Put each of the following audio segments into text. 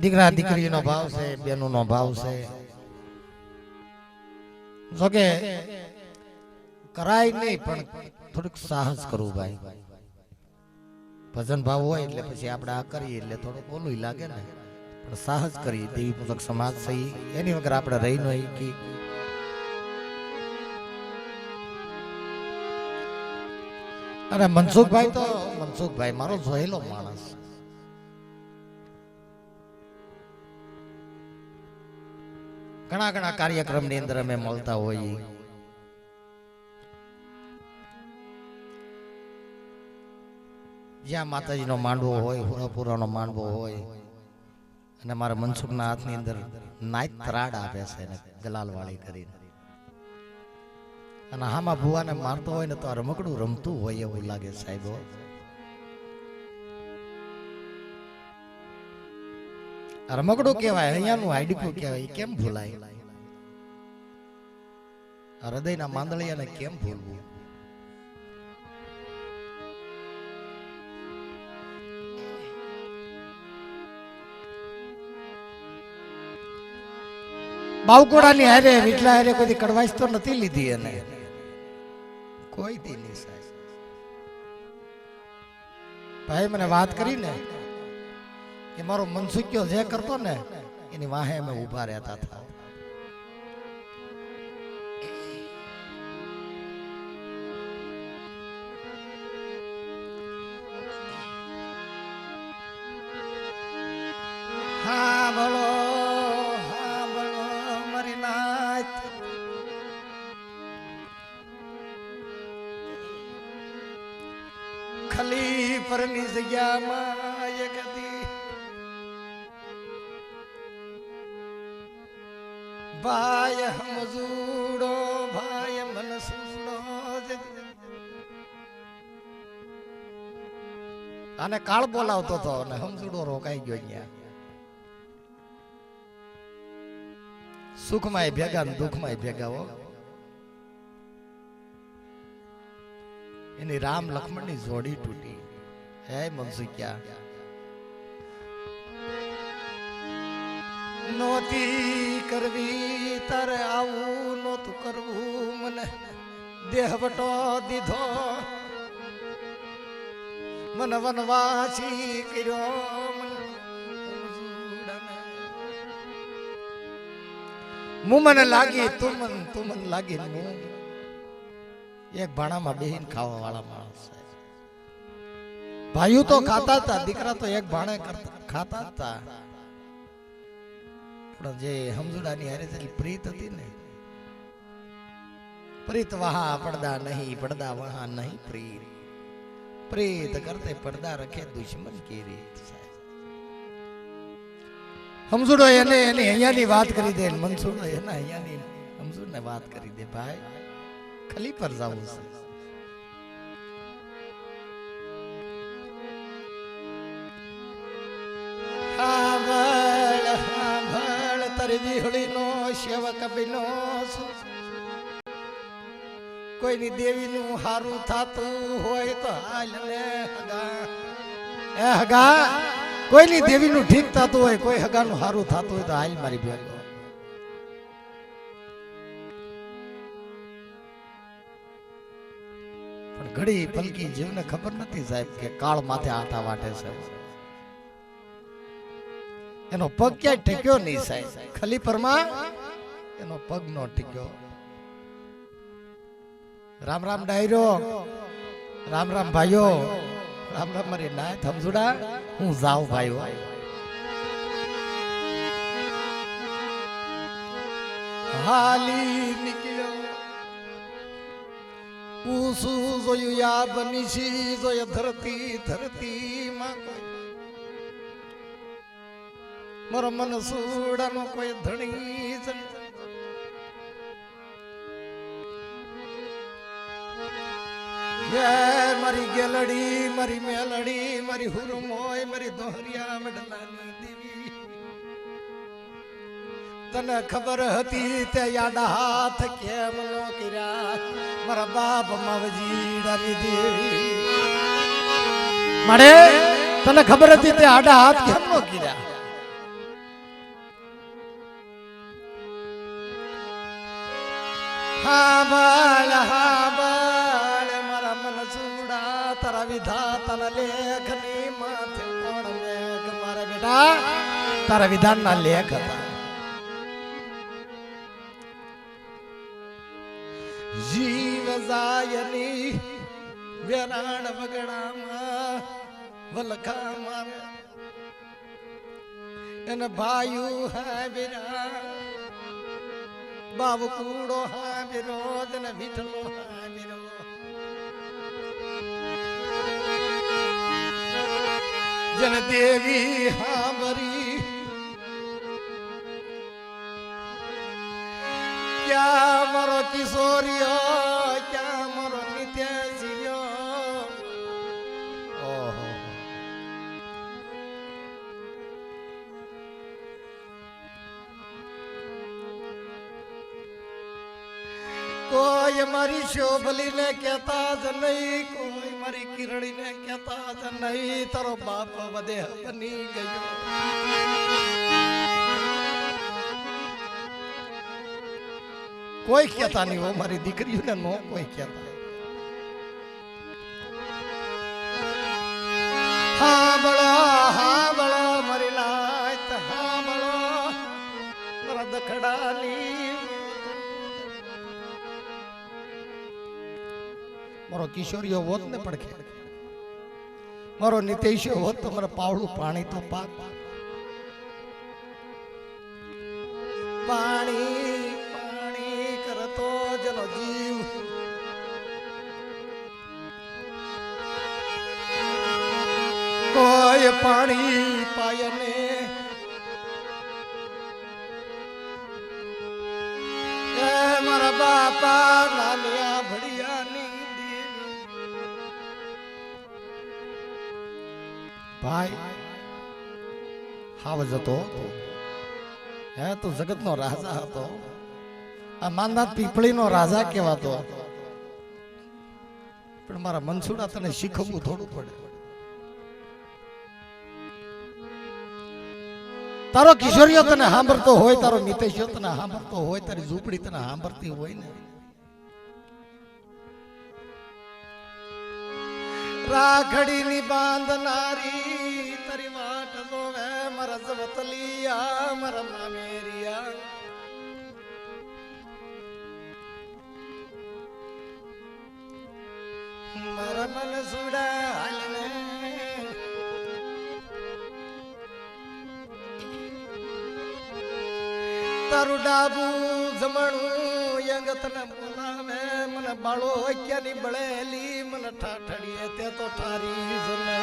દીકરા દીકરીનો ભાવ છે, બેનોનો ભાવ છે. જોકે કરાય નહીં પણ થોડુંક સાહસ કરવું ભાઈ. ભજન ભાવ હોય એટલે પછી આપણે આ કરીએ એટલે થોડુંક ઓલું લાગે ને, પણ સાહસ કરીએ. દેવી પૂજક સમાજ છે એની વગર આપણે રહી ન શકી. અને મનસુખભાઈ મારો જોયેલો માણસ. ઘણા કાર્યક્રમ ની અંદર અમે મળતા હોઈએ. જ્યાં માતાજીનો માંડવો હોય, હુરાપુરાનો માંડવો હોય, અને મારા મનસુખના હાથની અંદર નાઈટ ત્રાડ આપે છે ને ગલાલવાળી કરીને. અને હામાં ભુવાને મારતો હોય ને તો આ રમકડું રમતું હોય એવું લાગે સાહેબો. રમકડું કહેવાય, અહીંયાનું હાઈડીપું કહેવાય. કેમ ભૂલાય? હૃદયના માંદળિયાને કેમ ભૂલવું? બાવકોડાની હારે વિટલા હારે કોઈ કડવાઈશ તો નથી લીધી એને, કોઈ દી નહીં સાહેબ. ભાઈ મને વાત કરી ને કે મારો મનસુખ્યો જે કરતો ને એની વાહે અમે ઉભા રહેતા હતા. હા બોલો મારી નાથ. ખલી પરની જગ્યામાં એક હતી ભાઈ હમજૂડો, ભાઈ મનસૂડો. આને કાળ બોલાવતો હતો અને હમજૂડો રોકાઈ ગયો. અહીંયા સુખમાં ભેગા ને દુઃખમાં ભેગા હો. એની રામ લક્ષ્મણ ની જોડી તૂટી. હે મનસુખ્યા નોતી કરવી તારે આવું નોતું કરવું, મને દેહવટો દીધો, મને વનવાસી કર્યો. હું મને લાગી તું મને લાગી. એક ભાણામાં બેહીન ખાવા વાળા માણસ છે. ભાઈઓ તો ખાતા હતા, દીકરા તો એક ભાણે ખાતા હતા. પણ જે હમજુડાની હારે પ્રીત હતી ને, પ્રીત વહા પડદા નહીં, પડદા વહા નહીં પ્રીત. પ્રીત કરતે પડદા રખે દુશ્મન की રીત. હમજુડો એને અહીંયાની વાત કરી દે, મનસુડો એના અહીંયાની હમજુડને વાત કરી દે. ભાઈ ખલી પર જાવું છે. હાંભળ તારી વિહળીનો સેવક બનો છું. કોઈની દેવીનું હારું થાતું હોય તો હાલ ને હગા. એ હગા, કોઈની દેવીનું ઠીક થતું હોય, કોઈ હગાનું હારું થતું હોય તો હાલ મારી ભેગો. પણ ઘડી પલકી જીવને ખબર નથી સાહેબ કે કાળ માથે આટા વાટે છે. એનો પગ ક્યાંય ટેક્યો નહીં સાહેબ. ખલીપરમાં એનો પગ નો ટેક્યો. રામ રામ ડાયરો, રામ રામ ભાઈઓ, રામ રામ મારી નાથ હમજુડા. હું જાઉં ભાઈઓ. હાલી નીકળ્યો ઉસુ જોયું યા બનીશી જોય ધરતી ધરતી માં મારો મનસુડાનો કોઈ ધણી જ મારી ગેલડી, મારી મેલડી, મારી હુરમોય, મારી દોહરિયા મડલાની દેવી. તને ખબર હતી તે યાડા હાથ કેમ નો કર્યા મારા બાપ માવજીડાની દેવી. મારે તને ખબર હતી તે આડા હાથ કેમ નો કર્યા? હાંભળ મારા મન સુડા તારા વિધાતાના લેખની માથે કોણ મેઘ મારા બેટા તારા વિધાનના લેખ હતા જીવ જાયની વેરાણ વગડામાં વલખા મારે એને ભાયુ હા વિરા બાબુ કૂડો હા વિરોધ ને વિઠલો હા વિરોધ જન દેવી હા ભરી ક્યાં મારો કિશોરિયો ક્યાં મારો નિત્યજીયો ઓહો કોઈ મારી શોભલી ને કહેતા જ નહીં કોઈ મારી કિરણી ને કહેતા જ નહીં તારો બાપ વધે બની ગયો કોઈ કહેતા નહીં હો મારી દીકરીઓને નો કોઈ કહેતા હાંભળો મારી લાત હાંભળો મારા દખડાની મારો કિશોરીઓ હોત ને પડખે મારો નિતેશો હોત તો મારે પાવડું પાણી તો પાક પાણી પાણી કરતો જનો જીવ કોઈ પાણી પાય ને મારા બાપા નાનિયા ભડિયાની ભાઈ હાવ જતો હે તું જગત નો રાજા હતો આ માંદાત પીપળી નો રાજા કહેવાતો પણ મારા મનસુડા તને શીખવવું થોડું પડે તારો કિશોરીઓ તને સાંભળતો હોય તારો મિતેશો તને સાંભળતો હોય તારી ઝૂંપડી તને સાંભળતી હોય ને રાખડી ની બાંધનારી તારી વાટ જોવે મારા જવતલિયા મારા મામેરિયા મારા મન સુડાલને તારું ડાબુ જમણું યંગત ને બોલાવે મને બાળો ક્યાંની બળેલી મને ઠાઠડીએ તે તો ઠારી જને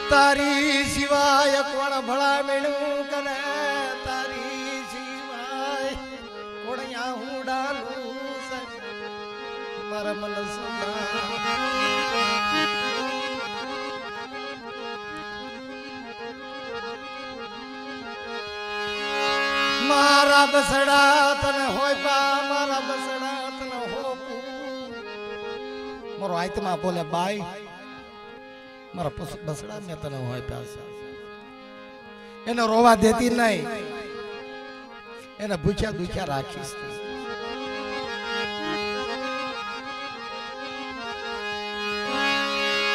તારી સિવાય કોણ ભળા મેળવું કરે તારી સિવાય કોણ યા હું ડાલું મારા મન સુડા મારા બસડા તને હોય પા મારા બસડા તને હોપું મારો આત્મા બોલે બાઈ મારા બસડા મેં તને હોય પ્યા એને રોવા દેતી નહીં એને ભૂખ્યા દુખ્યા રાખીશ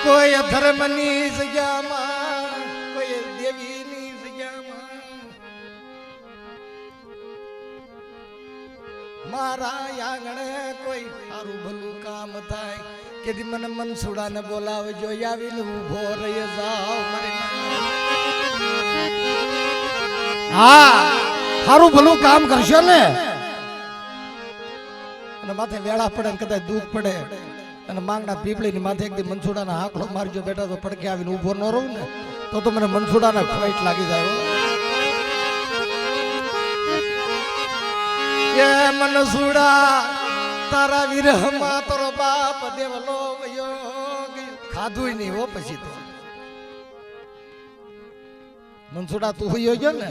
કોઈ ધર્મની જગ્યામાં કોઈ દેવીની જગ્યામાં મારા આંગણે કોઈ સારું ભલું કામ થાય કે મને મનસુડા ને બોલાવજો આવીને ઉભો રહી જાઓ હા સારું ભલું કામ કરશો ને અને માથે વેળા પડે ને કદાચ દૂધ પડે અને માંગના પીપળી ની માથે એકદી મનસુડાના હાકડો મારજો બેટા તો પડકે આવીને ઉભો ન રહું ને તો મને મનસુડાના ખોઈટ લાગી જાય એ મનસુડા તારા વિરહમાં તારો બાપ દેવલો વયો ખાધું નહીં હો પછી તો મનસુડા તું હોઈ ગયો ને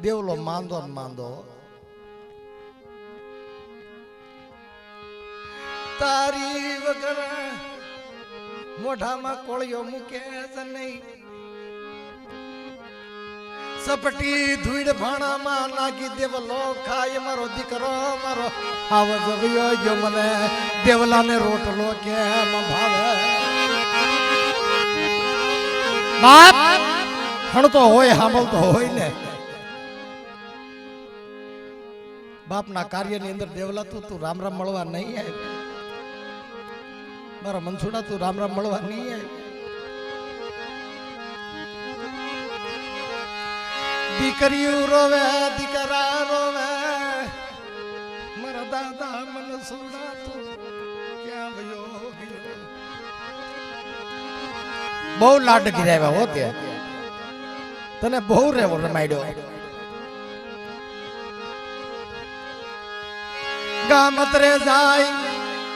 દેવલો માંદો ને માંદો તારી વગર મોઢામાં કોળિયો મૂકે જ નહીં સપટી ધૂળ ભાણામાં નાખી દેવલો ખાય મારો દીકરો મારો આવ જવ્યો ગયો મને દેવલાને રોટલો કેમ ભાવે બાપ હણતો હોય સાંભળતો હોય ને બાપના કાર્યની અંદર દેવલા તું રામ રામ મળવા નહીં આવે મારા મનસુડા તું રામ રામ મળવા નહીં આવે દીકરીઓ રોવે દીકરા રોવે મારા દાદા મનસુડા તું ક્યાં ગયો બહુ લાડ ગિરાવ્યા હો તે તને બહુ રેવો રમાડ્યો ગામત્રે જાય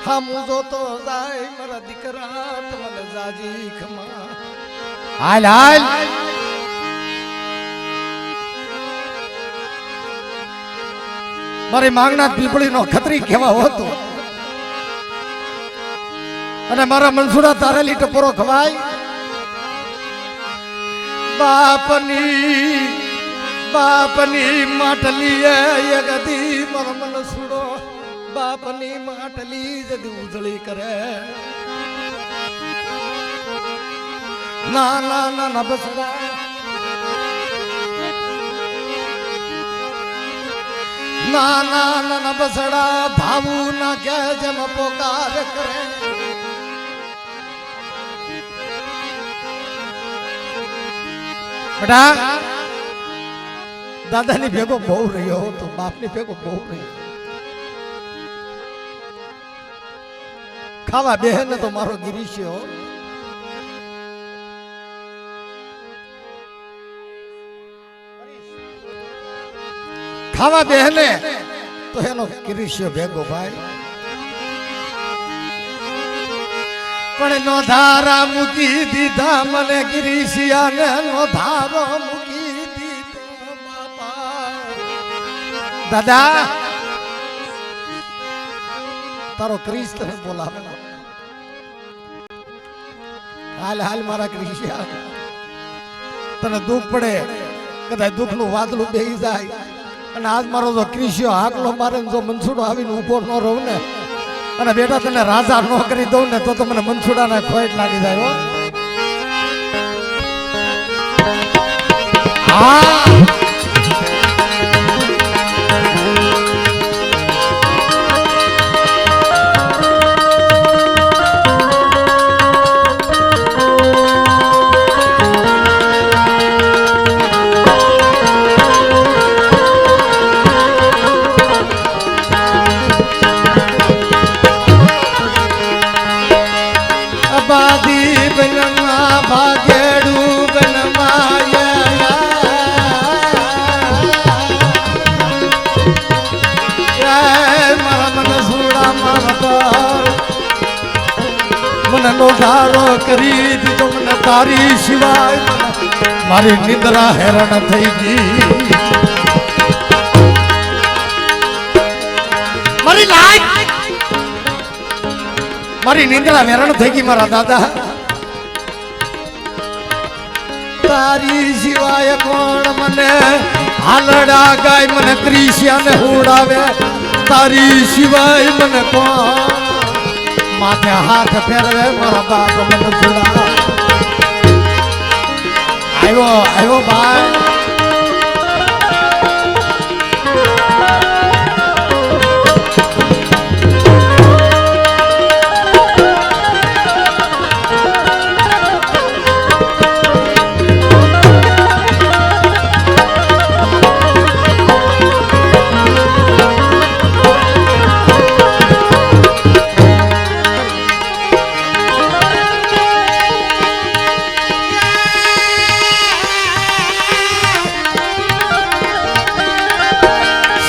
હામુ જોતો જાય મારા દીકરા તમને જાજી ખમા હાલ હાલ મારી માંગનાથ પીપળી નો ખત્રી કેવા હોતો અને મારા મનસુડા તારે લીટો પૂરો ખવાય બાપની માટલી એ ગદી મારો મનસુડો બાપની માટલી જદી ઉજળી કરે ના ના ના ના બસડા ના ના ના ના બસડા ભાવું ના કે જેમ પોકાર કરે બેટા દાદાની ભેગો બહુ રહ્યો તો બાપની ભેગો બહુ રહ્યો ખાવા બેહે ને તો મારો ગિરીશ્યો ખાવા બેહે ને તો એનો ગિરીશ્યો ભેગો ભાઈ પણ નો ધારા મૂકી દીધા મને ગિરીશિયા ને નો ધારો મૂકી દીધો બાપા દાદા તારો ક્રિશ તને બોલાવે હાલ હાલ મારા ક્રિશિયા તને દુઃખ પડે કદાચ દુઃખ નું વાદળું બેહી જાય અને આજ મારો જો ક્રિશિયો હાકલો મારે જો મનસુડો આવીને ઉભો ન રહું ને અને બેટા તને રાજા નો કરી દઉં ને તો મને મનસુડાને ખોટ લાગી જાય હો હા મને નોધારો કરી દીધો મને તારી સિવાય મારી નિંદ્રા હેરાન થઈ ગઈ મારી નિંદ્રા હેરાન થઈ ગઈ મારા દાદા તારી સિવાય કોણ મને હાલડા ગાય મને ક્રિશ્યાને હુડાવે તારી સિવાય મને કોણ માથે હાથ ફેરવે મારા બાપ મનસુડા આવ્યો ભાઈ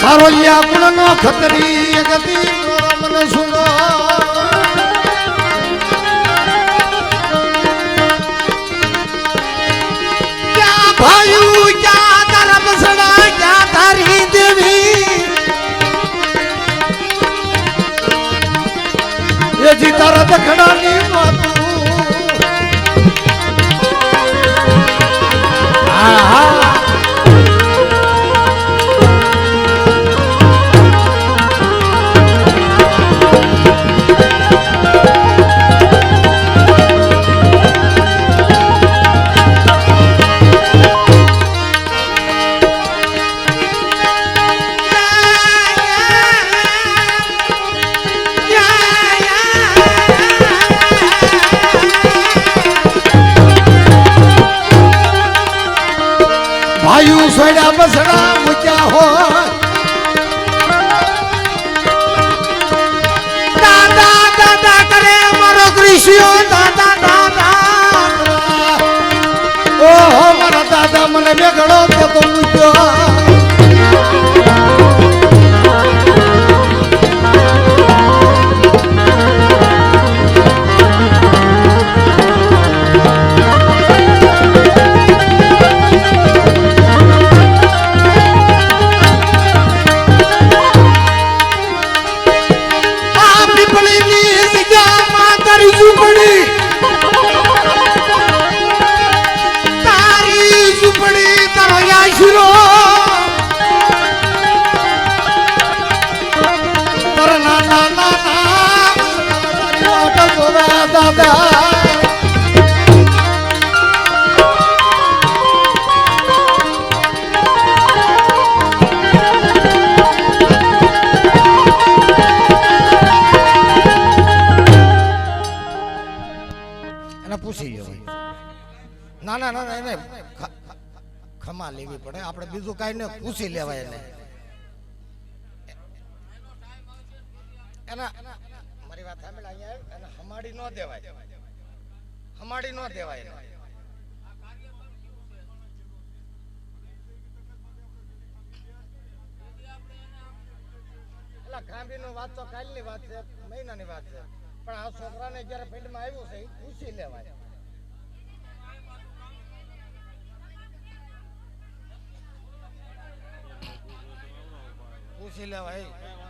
સારોલિયા ગુણ નો ખતરી ગતિ મન સુનો ક્યાં ભાયું ક્યાં તારા બસડા ક્યાં તારી દેવી એ જી તારા દખડાની વાતું હા પૂછ્યો દાદા દાદા ઓહો મારા દાદા મને બેગડો કેતો મૂક્યો ના ના ના એને ખમા લેવી પડે આપણે બીજું કાઈ ને પૂછી લેવાય એને એના મારી વાત સાંભળ અહીંયા એને હમાડી નો દેવાય હમાડી નો દેવાય એને એલા ખાંભીનો વાત તો કાલની વાત છે મહિનાની વાત છે પણ આ છોકરાને જ્યારે ફિલ્ડમાં આવ્યું છે એ પૂછી લેવાય પૂછી લેવાય